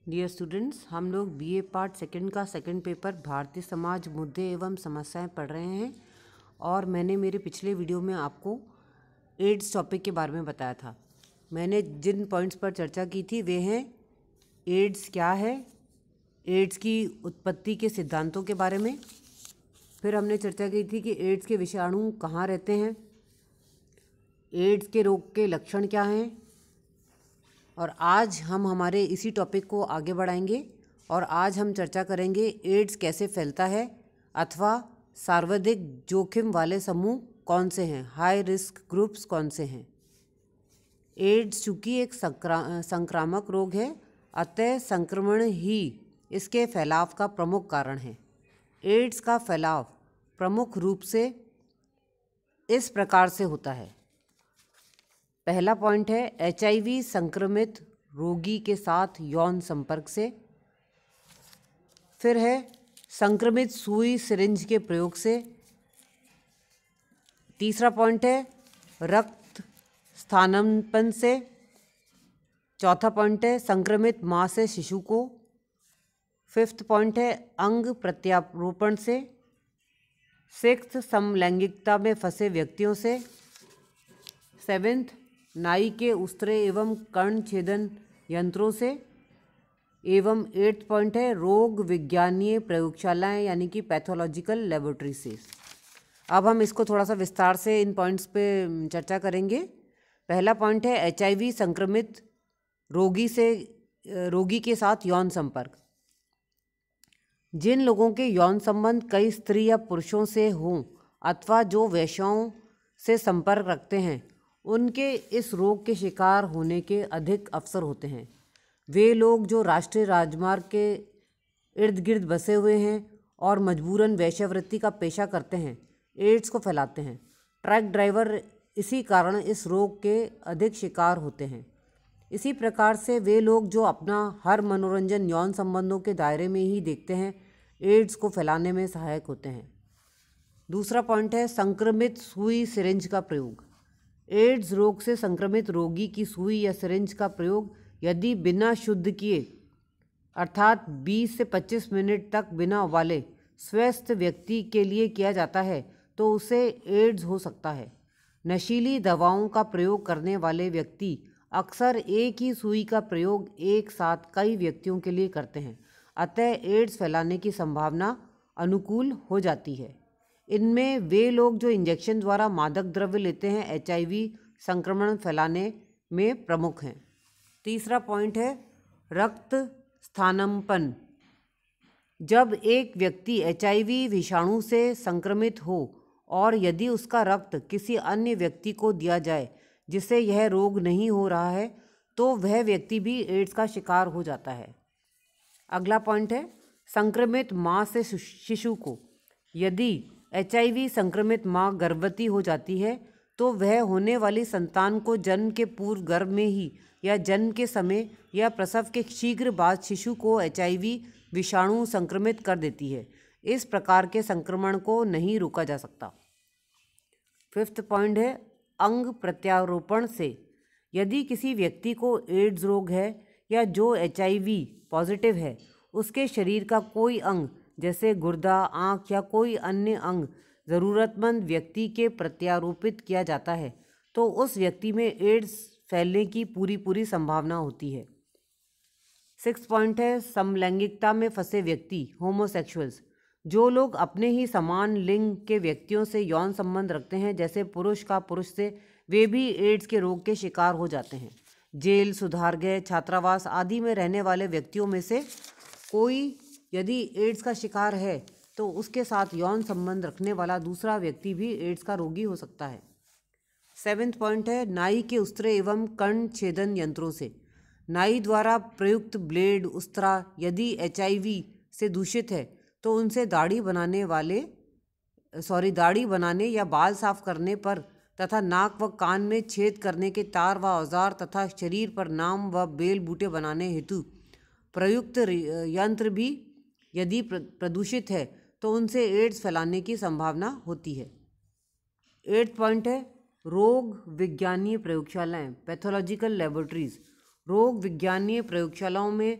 Dear students, हम लोग BA part second का सेकंड पेपर भारतीय समाज मुद्दे एवं समस्याएं पढ़ रहे हैं। और मैंने मेरे पिछले वीडियो में आपको एड्स टॉपिक के बारे में बताया था। मैंने जिन पॉइंट्स पर चर्चा की थी वे हैं एड्स क्या है, एड्स की उत्पत्ति के सिद्धांतों के बारे में। फिर हमने चर्चा की थी कि एड्स के विषाणु कहाँ रहते हैं, एड्स के रोग के लक्षण क्या हैं। और आज हम हमारे इसी टॉपिक को आगे बढ़ाएंगे और आज हम चर्चा करेंगे एड्स कैसे फैलता है अथवा सर्वाधिक जोखिम वाले समूह कौन से हैं, हाई रिस्क ग्रुप्स कौन से हैं। एड्स चूँकि एक संक्रामक रोग है, अतः संक्रमण ही इसके फैलाव का प्रमुख कारण है। एड्स का फैलाव प्रमुख रूप से इस प्रकार से होता है। पहला पॉइंट है एचआईवी संक्रमित रोगी के साथ यौन संपर्क से। फिर है संक्रमित सुई सिरिंज के प्रयोग से। तीसरा पॉइंट है रक्त स्थानांतरण से। चौथा पॉइंट है संक्रमित मां से शिशु को। फिफ्थ पॉइंट है अंग प्रत्यारोपण से। सिक्स्थ समलैंगिकता में फंसे व्यक्तियों से। सेवेंथ नाई के उस्त्रे एवं कर्ण छेदन यंत्रों से। एवं एट्थ पॉइंट है रोग विज्ञानीय प्रयोगशालाएं यानी कि पैथोलॉजिकल लेबोरेटरी से। अब हम इसको थोड़ा सा विस्तार से इन पॉइंट्स पे चर्चा करेंगे। पहला पॉइंट है एचआईवी संक्रमित रोगी के साथ यौन संपर्क। जिन लोगों के यौन संबंध कई स्त्री या पुरुषों से हों अथवा जो वेश्याओं से संपर्क रखते हैं उनके इस रोग के शिकार होने के अधिक अवसर होते हैं। वे लोग जो राष्ट्रीय राजमार्ग के इर्द गिर्द बसे हुए हैं और मजबूरन वेश्यावृत्ति का पेशा करते हैं एड्स को फैलाते हैं। ट्रक ड्राइवर इसी कारण इस रोग के अधिक शिकार होते हैं। इसी प्रकार से वे लोग जो अपना हर मनोरंजन यौन संबंधों के दायरे में ही देखते हैं एड्स को फैलाने में सहायक होते हैं। दूसरा पॉइंट है संक्रमित सुई सिरिंज का प्रयोग। एड्स रोग से संक्रमित रोगी की सुई या सिरिंज का प्रयोग यदि बिना शुद्ध किए अर्थात 20 से 25 मिनट तक बिना उबाले स्वस्थ व्यक्ति के लिए किया जाता है तो उसे एड्स हो सकता है। नशीली दवाओं का प्रयोग करने वाले व्यक्ति अक्सर एक ही सुई का प्रयोग एक साथ कई व्यक्तियों के लिए करते हैं, अतः एड्स फैलाने की संभावना अनुकूल हो जाती है। इनमें वे लोग जो इंजेक्शन द्वारा मादक द्रव्य लेते हैं एचआईवी संक्रमण फैलाने में प्रमुख हैं। तीसरा पॉइंट है रक्त स्थानांतरण। जब एक व्यक्ति एचआईवी विषाणु से संक्रमित हो और यदि उसका रक्त किसी अन्य व्यक्ति को दिया जाए जिसे यह रोग नहीं हो रहा है तो वह व्यक्ति भी एड्स का शिकार हो जाता है। अगला पॉइंट है संक्रमित मां से शिशु को। यदि एचआईवी संक्रमित मां गर्भवती हो जाती है तो वह होने वाली संतान को जन्म के पूर्व गर्भ में ही या जन्म के समय या प्रसव के शीघ्र बाद शिशु को एचआईवी विषाणु संक्रमित कर देती है। इस प्रकार के संक्रमण को नहीं रोका जा सकता। फिफ्थ पॉइंट है अंग प्रत्यारोपण से। यदि किसी व्यक्ति को एड्स रोग है या जो एचआईवी पॉजिटिव है उसके शरीर का कोई अंग जैसे गुर्दा, आँख या कोई अन्य अंग ज़रूरतमंद व्यक्ति के प्रत्यारोपित किया जाता है तो उस व्यक्ति में एड्स फैलने की पूरी संभावना होती है। सिक्स्थ पॉइंट है समलैंगिकता में फंसे व्यक्ति होमोसेक्सुअल्स। जो लोग अपने ही समान लिंग के व्यक्तियों से यौन संबंध रखते हैं जैसे पुरुष का पुरुष से, वे भी एड्स के रोग के शिकार हो जाते हैं। जेल, सुधारगृह, छात्रावास आदि में रहने वाले व्यक्तियों में से कोई यदि एड्स का शिकार है तो उसके साथ यौन संबंध रखने वाला दूसरा व्यक्ति भी एड्स का रोगी हो सकता है। सेवेंथ पॉइंट है नाई के उस्त्रे एवं कर्ण छेदन यंत्रों से। नाई द्वारा प्रयुक्त ब्लेड, उस्त्रा यदि एचआईवी से दूषित है तो उनसे दाढ़ी बनाने या बाल साफ करने पर तथा नाक व कान में छेद करने के तार व औजार तथा शरीर पर नाम व बेल बूटे बनाने हेतु प्रयुक्त यंत्र भी यदि प्रदूषित है तो उनसे एड्स फैलाने की संभावना होती है। एट्थ पॉइंट है रोग विज्ञानीय प्रयोगशालाएं पैथोलॉजिकल लेबोरेटरीज। रोग विज्ञानीय प्रयोगशालाओं में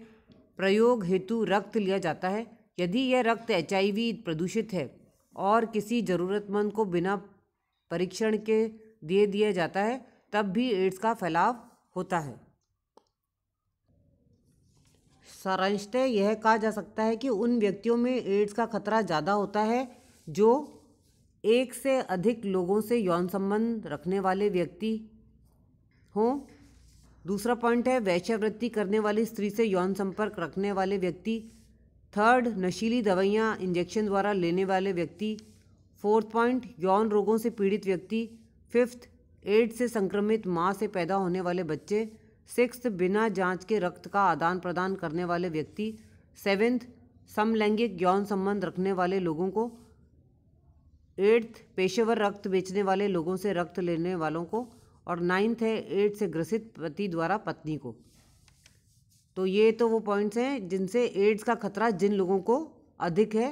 प्रयोग हेतु रक्त लिया जाता है। यदि यह रक्त HIV प्रदूषित है और किसी ज़रूरतमंद को बिना परीक्षण के दे दिया जाता है, तब भी एड्स का फैलाव होता है। सारांशतः यह कहा जा सकता है कि उन व्यक्तियों में एड्स का खतरा ज़्यादा होता है जो एक से अधिक लोगों से यौन संबंध रखने वाले व्यक्ति हों। दूसरा पॉइंट है वेश्यावृत्ति करने वाली स्त्री से यौन संपर्क रखने वाले व्यक्ति। थर्ड, नशीली दवाइयाँ इंजेक्शन द्वारा लेने वाले व्यक्ति। फोर्थ पॉइंट, यौन रोगों से पीड़ित व्यक्ति। फिफ्थ, एड्स से संक्रमित माँ से पैदा होने वाले बच्चे। सिक्स्थ, बिना जांच के रक्त का आदान प्रदान करने वाले व्यक्ति। सेवेंथ, समलैंगिक यौन संबंध रखने वाले लोगों को। एट्थ, पेशेवर रक्त बेचने वाले लोगों से रक्त लेने वालों को। और नाइन्थ है एड्स से ग्रसित पति द्वारा पत्नी को। तो ये तो वो पॉइंट्स हैं जिनसे एड्स का खतरा जिन लोगों को अधिक है।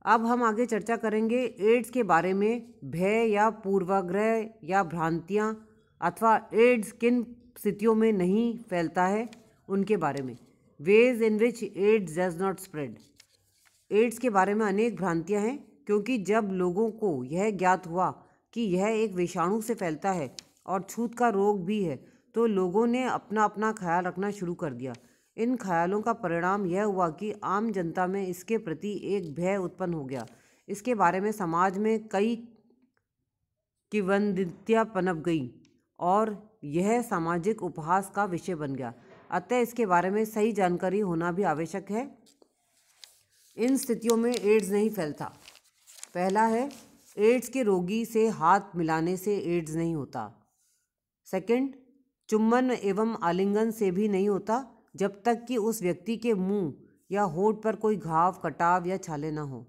अब हम आगे चर्चा करेंगे एड्स के बारे में भय या पूर्वाग्रह या भ्रांतियाँ अथवा एड्स किन स्थितियों में नहीं फैलता है उनके बारे में। Ways in which AIDS does not spread. AIDS के बारे में अनेक भ्रांतियाँ हैं क्योंकि जब लोगों को यह ज्ञात हुआ कि यह एक विषाणु से फैलता है और छूत का रोग भी है, तो लोगों ने अपना अपना ख्याल रखना शुरू कर दिया। इन ख्यालों का परिणाम यह हुआ कि आम जनता में इसके प्रति एक भय उत्पन्न हो गया। इसके बारे में समाज में कई किंवदंतियाँ पनप गई और यह सामाजिक उपहास का विषय बन गया। अतः इसके बारे में सही जानकारी होना भी आवश्यक है। इन स्थितियों में एड्स नहीं फैलता। पहला है, एड्स के रोगी से हाथ मिलाने से एड्स नहीं होता। सेकंड, चुम्बन एवं आलिंगन से भी नहीं होता जब तक कि उस व्यक्ति के मुंह या होठ पर कोई घाव, कटाव या छाले न हो।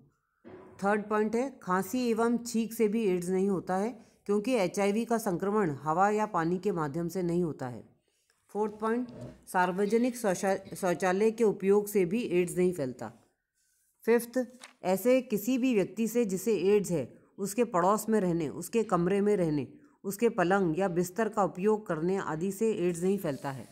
थर्ड पॉइंट है, खांसी एवं छींक से भी एड्स नहीं होता है क्योंकि HIV का संक्रमण हवा या पानी के माध्यम से नहीं होता है। फोर्थ पॉइंट, सार्वजनिक शौचालय के उपयोग से भी एड्स नहीं फैलता। फिफ्थ, ऐसे किसी भी व्यक्ति से जिसे एड्स है उसके पड़ोस में रहने, उसके कमरे में रहने, उसके पलंग या बिस्तर का उपयोग करने आदि से एड्स नहीं फैलता है।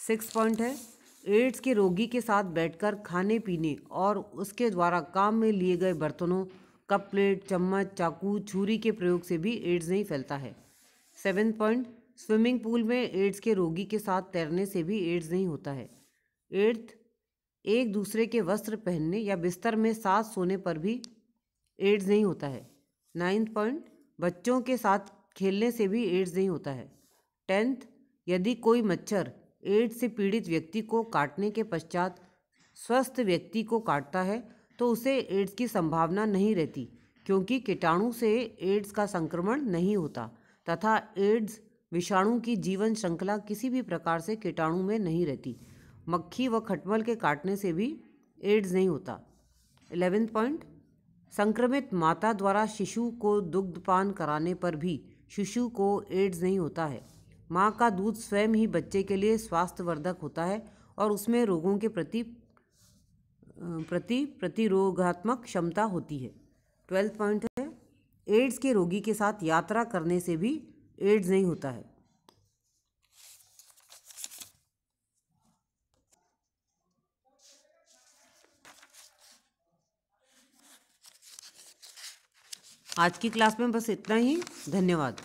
सिक्स पॉइंट है, एड्स के रोगी के साथ बैठकर खाने पीने और उसके द्वारा काम में लिए गए बर्तनों, कप, प्लेट, चम्मच, चाकू, छुरी के प्रयोग से भी एड्स नहीं फैलता है। सेवेंथ पॉइंट, स्विमिंग पूल में एड्स के रोगी के साथ तैरने से भी एड्स नहीं होता है। एट्थ, एक दूसरे के वस्त्र पहनने या बिस्तर में साथ सोने पर भी एड्स नहीं होता है। नाइन्थ पॉइंट, बच्चों के साथ खेलने से भी एड्स नहीं होता है। टेंथ, यदि कोई मच्छर एड्स से पीड़ित व्यक्ति को काटने के पश्चात स्वस्थ व्यक्ति को काटता है तो उसे एड्स की संभावना नहीं रहती क्योंकि कीटाणु से एड्स का संक्रमण नहीं होता तथा एड्स विषाणु की जीवन श्रृंखला किसी भी प्रकार से कीटाणु में नहीं रहती। मक्खी व खटमल के काटने से भी एड्स नहीं होता। 11th पॉइंट, संक्रमित माता द्वारा शिशु को दुग्धपान कराने पर भी शिशु को एड्स नहीं होता है। माँ का दूध स्वयं ही बच्चे के लिए स्वास्थ्यवर्धक होता है और उसमें रोगों के प्रति प्रतिरोधात्मक क्षमता होती है। 12th पॉइंट है, एड्स के रोगी के साथ यात्रा करने से भी एड्स नहीं होता है। आज की क्लास में बस इतना ही। धन्यवाद।